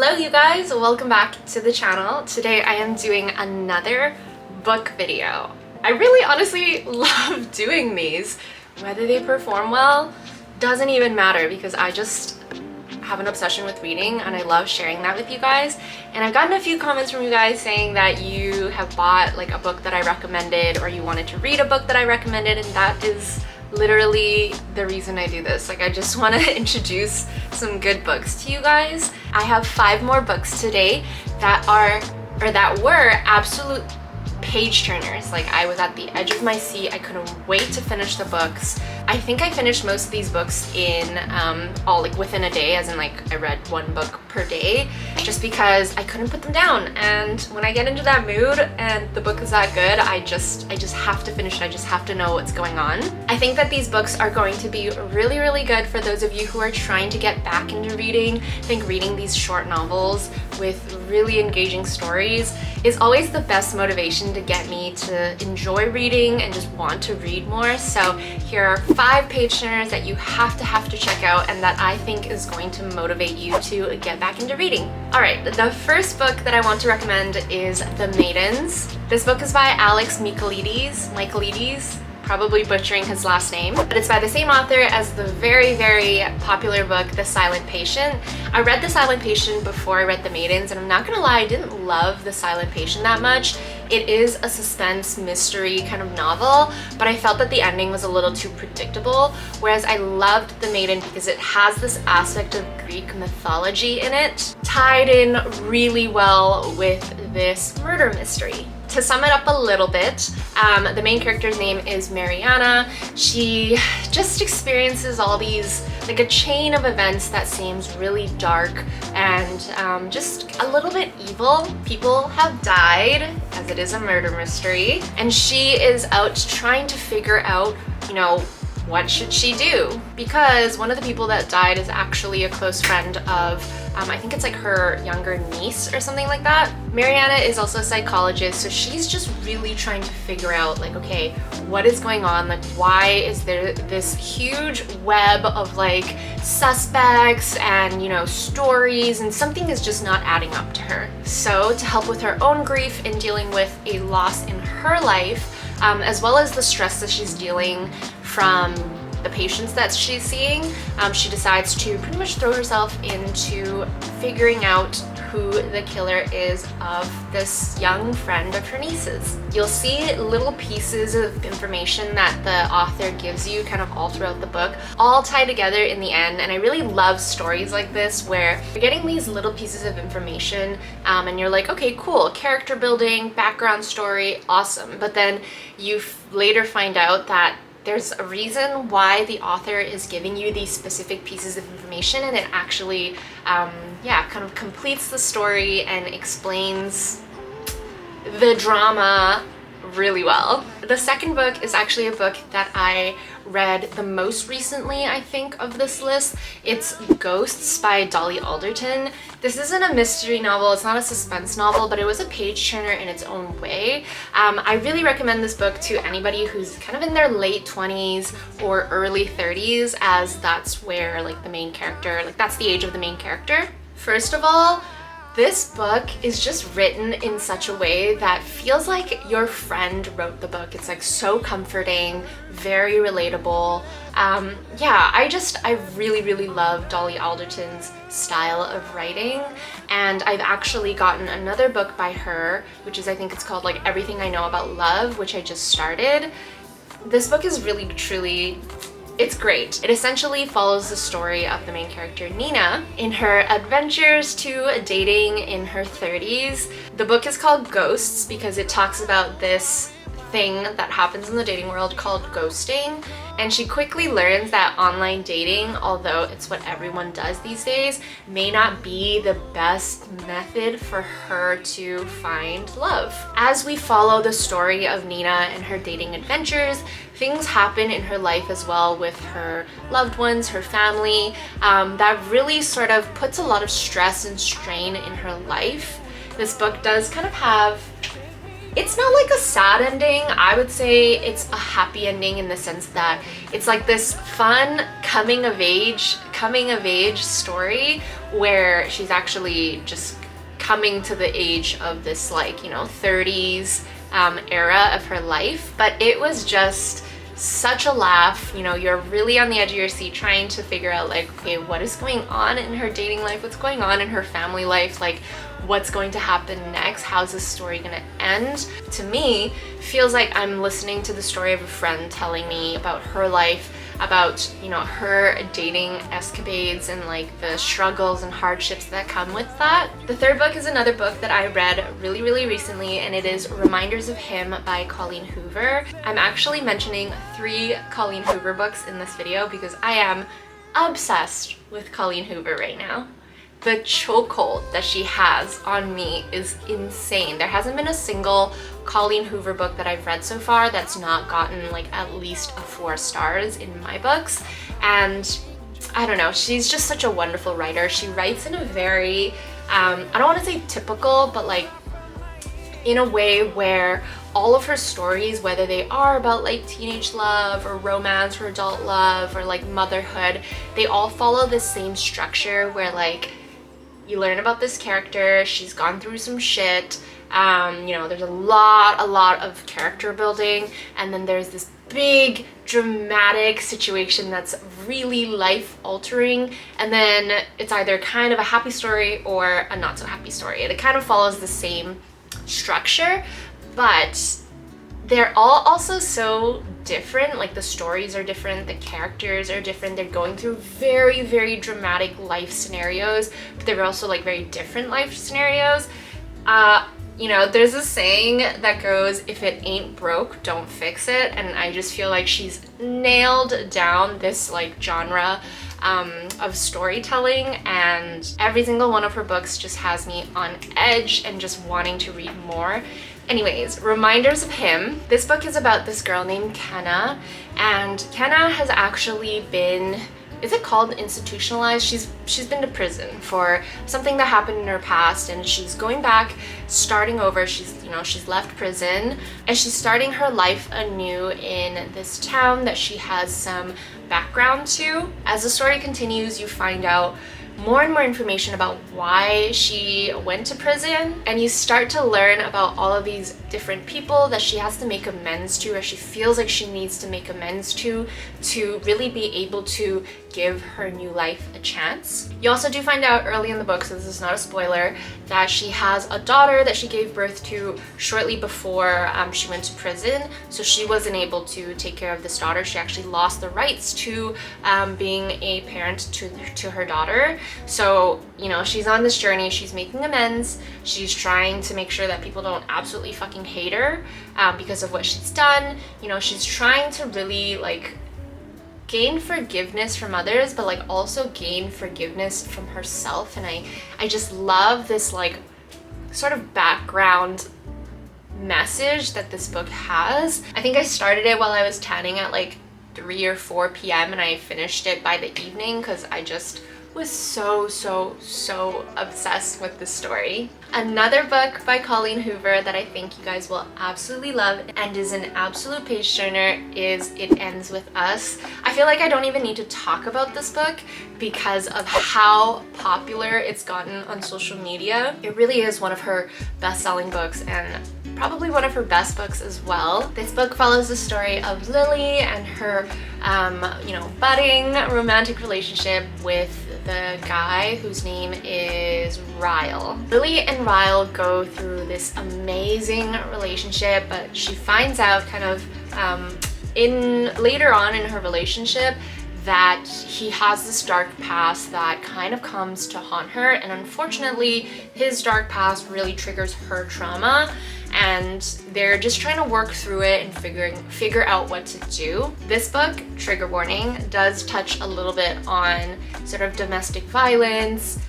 Hello you guys, welcome back to the channel. Today I am doing another book video. I really honestly love doing these. Whether they perform well doesn't even matter because I just have an obsession with reading and I love sharing that with you guys. And I've gotten a few comments from you guys saying that you have bought like a book that I recommended or you wanted to read a book that I recommended, and that is literally the reason I do this. Like, I just want to introduce some good books to you guys. I have 5 more books today that were absolute page turners. Like, I was at the edge of my seat. I couldn't wait to finish the books. I think I finished most of these books in all like within a day, as in like I read 1 book per day, just because I couldn't put them down. And when I get into that mood and the book is that good, I just have to finish it. I just have to know what's going on. I think that these books are going to be really, really good for those of you who are trying to get back into reading. I think reading these short novels with really engaging stories is always the best motivation to get me to enjoy reading and just want to read more. So here are 5 page turners that you have to check out and that I think is going to motivate you to get back into reading. All right, the first book that I want to recommend is The Maidens. This book is by Michaelides, probably butchering his last name, but it's by the same author as the very, very popular book, The Silent Patient. I read The Silent Patient before I read The Maidens, and I'm not gonna lie, I didn't love The Silent Patient that much. It is a suspense mystery kind of novel, but I felt that the ending was a little too predictable, whereas I loved The Maiden because it has this aspect of Greek mythology in it, tied in really well with this murder mystery. To sum it up a little bit, the main character's name is Mariana. She just experiences all these, like a chain of events that seems really dark and just a little bit evil. People have died, as it is a murder mystery, and she is out trying to figure out, you know, what should she do? Because one of the people that died is actually a close friend of, I think it's like her younger niece or something like that. Mariana is also a psychologist, so she's just really trying to figure out, like, okay, what is going on? Like, why is there this huge web of like suspects and, you know, stories, and something is just not adding up to her. So to help with her own grief in dealing with a loss in her life, as well as the stress that she's dealing from the patients that she's seeing, she decides to pretty much throw herself into figuring out who the killer is of this young friend of her niece's. You'll see little pieces of information that the author gives you kind of all throughout the book, all tied together in the end, and I really love stories like this where you're getting these little pieces of information and you're like, okay, cool, character building, background story, awesome, but then you later find out that there's a reason why the author is giving you these specific pieces of information, and it actually, kind of completes the story and explains the drama really well. The second book is actually a book that I read the most recently, I think, of this list. It's Ghosts by Dolly Alderton. This isn't a mystery novel, it's not a suspense novel, but it was a page turner in its own way. I really recommend this book to anybody who's kind of in their late 20s or early 30s, as that's where like the main character, like that's the age of the main character. First of all, this book is just written in such a way that feels like your friend wrote the book. It's like so comforting, very relatable. I really, really love Dolly Alderton's style of writing, and I've actually gotten another book by her, which is, I think it's called like Everything I Know About Love, which I just started. This book is really, truly, it's great. It essentially follows the story of the main character, Nina, in her adventures to dating in her 30s. The book is called Ghosts because it talks about this thing that happens in the dating world called ghosting, and she quickly learns that online dating, although it's what everyone does these days, may not be the best method for her to find love. As we follow the story of Nina and her dating adventures, things happen in her life as well with her loved ones, her family, that really sort of puts a lot of stress and strain in her life. This book does kind of have, it's not like a sad ending. I would say it's a happy ending in the sense that it's like this fun coming of age story where she's actually just coming to the age of this, like, you know, 30s era of her life. But it was just such a laugh. You know, you're really on the edge of your seat trying to figure out, like, okay, what is going on in her dating life? What's going on in her family life? Like, what's going to happen next? How's this story gonna end? To me, feels like I'm listening to the story of a friend telling me about her life, about, you know, her dating escapades and like the struggles and hardships that come with that. The third book is another book that I read really recently, and it is Reminders of Him by Colleen Hoover. I'm actually mentioning 3 Colleen Hoover books in this video because I am obsessed with Colleen Hoover right now. The chokehold that she has on me is insane. There hasn't been a single Colleen Hoover book that I've read so far that's not gotten like at least a 4 stars in my books. And I don't know, she's just such a wonderful writer. She writes in a very, I don't want to say typical, but like in a way where all of her stories, whether they are about like teenage love or romance or adult love or like motherhood, they all follow the same structure where like you learn about this character, she's gone through some shit, you know, there's a lot of character building, and then there's this big dramatic situation that's really life altering, and then it's either kind of a happy story or a not so happy story. It kind of follows the same structure, but they're all also so different. Like the stories are different, the characters are different, they're going through very dramatic life scenarios, but they're also like very different life scenarios. You know, there's a saying that goes, if it ain't broke, don't fix it, and I just feel like she's nailed down this like genre of storytelling, and every single one of her books just has me on edge and just wanting to read more. Anyways, Reminders of Him. This book is about this girl named Kenna, and Kenna has actually been, is it called institutionalized? She's been to prison for something that happened in her past, and she's going back, starting over. She's, you know, she's left prison and she's starting her life anew in this town that she has some background to. As the story continues, you find out more and more information about why she went to prison, and you start to learn about all of these different people that she has to make amends to, or she feels like she needs to make amends to really be able to give her new life a chance. You also do find out early in the book, so this is not a spoiler, that she has a daughter that she gave birth to shortly before she went to prison, so she wasn't able to take care of this daughter. She actually lost the rights to being a parent to her daughter. So, you know, she's on this journey, she's making amends, she's trying to make sure that people don't absolutely fucking hate her because of what she's done. You know, she's trying to really like gain forgiveness from others, but like also gain forgiveness from herself. And I just love this like sort of background message that this book has. I think I started it while I was tanning at like 3 or 4 p.m. and I finished it by the evening because I just was so obsessed with the story. Another book by Colleen Hoover that I think you guys will absolutely love and is an absolute page turner is It Ends With Us. I feel like I don't even need to talk about this book because of how popular it's gotten on social media. It really is one of her best-selling books and probably one of her best books as well. This book follows the story of Lily and her you know, budding romantic relationship with the guy whose name is Ryle. Lily and Ryle go through this amazing relationship, but she finds out kind of later on in her relationship that he has this dark past that kind of comes to haunt her, and unfortunately his dark past really triggers her trauma, and they're just trying to work through it and figure out what to do. This book, trigger warning, does touch a little bit on sort of domestic violence,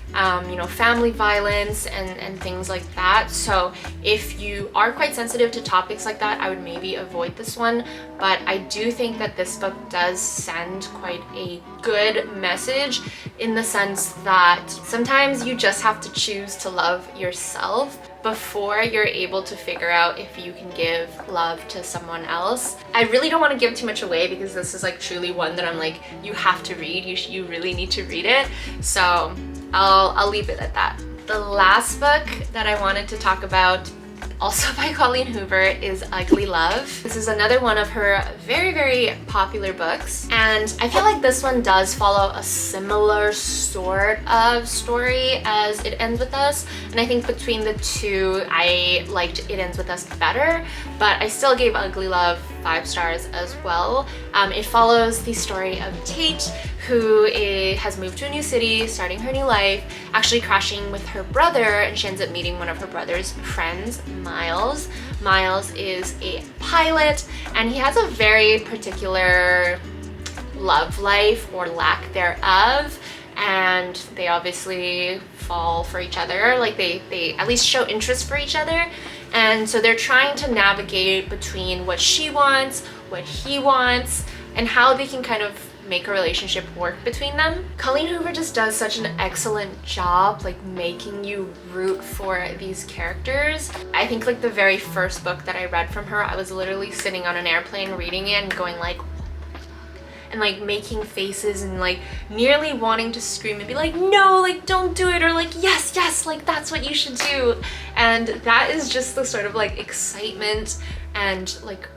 you know, family violence and things like that. So if you are quite sensitive to topics like that, I would maybe avoid this one. But I do think that this book does send quite a good message in the sense that sometimes you just have to choose to love yourself before you're able to figure out if you can give love to someone else. I really don't want to give too much away because this is like truly one that I'm like, you have to read, you really need to read it. So I'll leave it at that. The last book that I wanted to talk about, also by Colleen Hoover, is Ugly Love. This is another one of her very, very popular books, and I feel like this one does follow a similar sort of story as It Ends With Us, and I think between the two I liked It Ends With Us better, but I still gave Ugly Love 5 stars as well. It follows the story of Tate, who has moved to a new city, starting her new life, actually crashing with her brother, and she ends up meeting one of her brother's friends, Miles. Miles is a pilot, and he has a very particular love life, or lack thereof, and they obviously fall for each other. Like they at least show interest for each other, and so they're trying to navigate between what she wants, what he wants, and how they can kind of make a relationship work between them. Colleen Hoover just does such an excellent job like making you root for these characters. I think like the very first book that I read from her, I was literally sitting on an airplane reading it and going like, and like making faces and like nearly wanting to scream and be like, no, like don't do it, or like yes, yes, like that's what you should do. And that is just the sort of like excitement and like,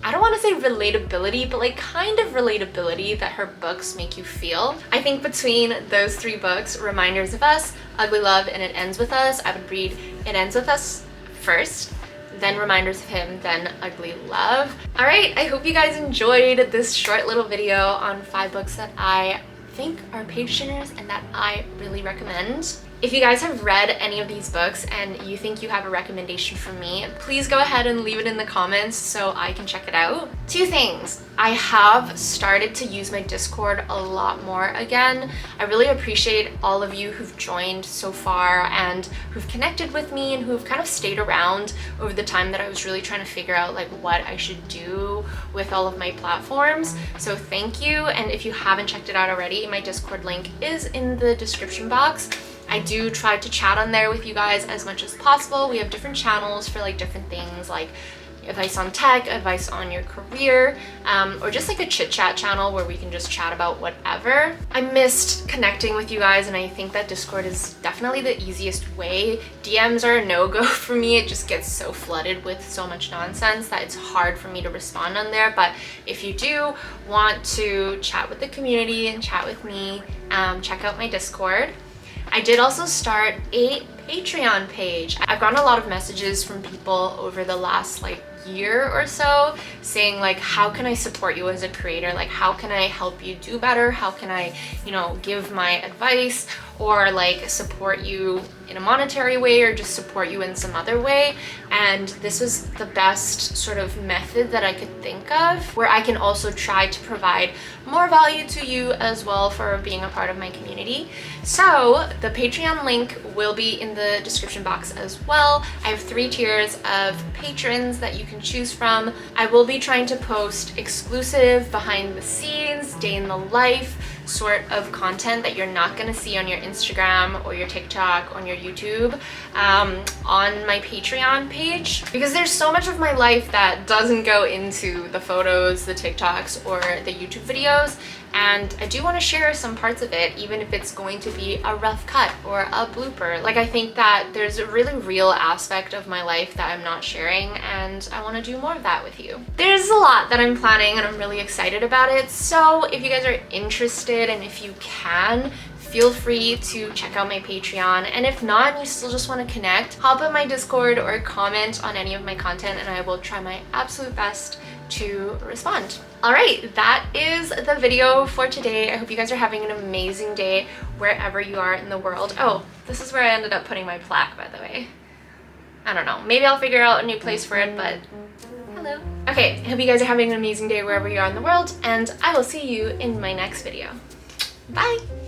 I don't want to say relatability, but like kind of relatability that her books make you feel. I think between those 3 books, Reminders of Us, Ugly Love, and It Ends With Us, I would read It Ends With Us first, then Reminders of Him, then Ugly Love. All right, I hope you guys enjoyed this short little video on 5 books that I think are page turners and that I really recommend. If you guys have read any of these books and you think you have a recommendation for me, please go ahead and leave it in the comments so I can check it out. 2 things. I have started to use my Discord a lot more again. I really appreciate all of you who've joined so far and who've connected with me and who've kind of stayed around over the time that I was really trying to figure out like what I should do with all of my platforms. So thank you, and if you haven't checked it out already, my Discord link is in the description box. I do try to chat on there with you guys as much as possible. We have different channels for like different things, like advice on tech, advice on your career, or just like a chit chat channel where we can just chat about whatever. I missed connecting with you guys, and I think that Discord is definitely the easiest way. DMs are a no-go for me. It just gets so flooded with so much nonsense that it's hard for me to respond on there. But if you do want to chat with the community and chat with me, check out my Discord. I did also start a Patreon page. I've gotten a lot of messages from people over the last like year or so saying like, how can I support you as a creator? Like, how can I help you do better? How can I, you know, give my advice or like support you in a monetary way or just support you in some other way? And this was the best sort of method that I could think of where I can also try to provide more value to you as well for being a part of my community. So the Patreon link will be in the description box as well. I have 3 tiers of patrons that you can choose from. I will be trying to post exclusive behind the scenes, day in the life sort of content that you're not going to see on your Instagram or your TikTok, on your YouTube, on my Patreon page, because there's so much of my life that doesn't go into the photos, the TikToks, or the YouTube videos, and I do want to share some parts of it, even if it's going to be a rough cut or a blooper. Like, I think that there's a really real aspect of my life that I'm not sharing, and I want to do more of that with you. There's a lot that I'm planning, and I'm really excited about it, so if you guys are interested and if you can, feel free to check out my Patreon. And if not, and you still just want to connect, hop in my Discord or comment on any of my content, and I will try my absolute best to respond. All right, that is the video for today. I hope you guys are having an amazing day wherever you are in the world. Oh, this is where I ended up putting my plaque, by the way. I don't know, maybe I'll figure out a new place for it, but hello. Okay, I hope you guys are having an amazing day wherever you are in the world, and I will see you in my next video. Bye.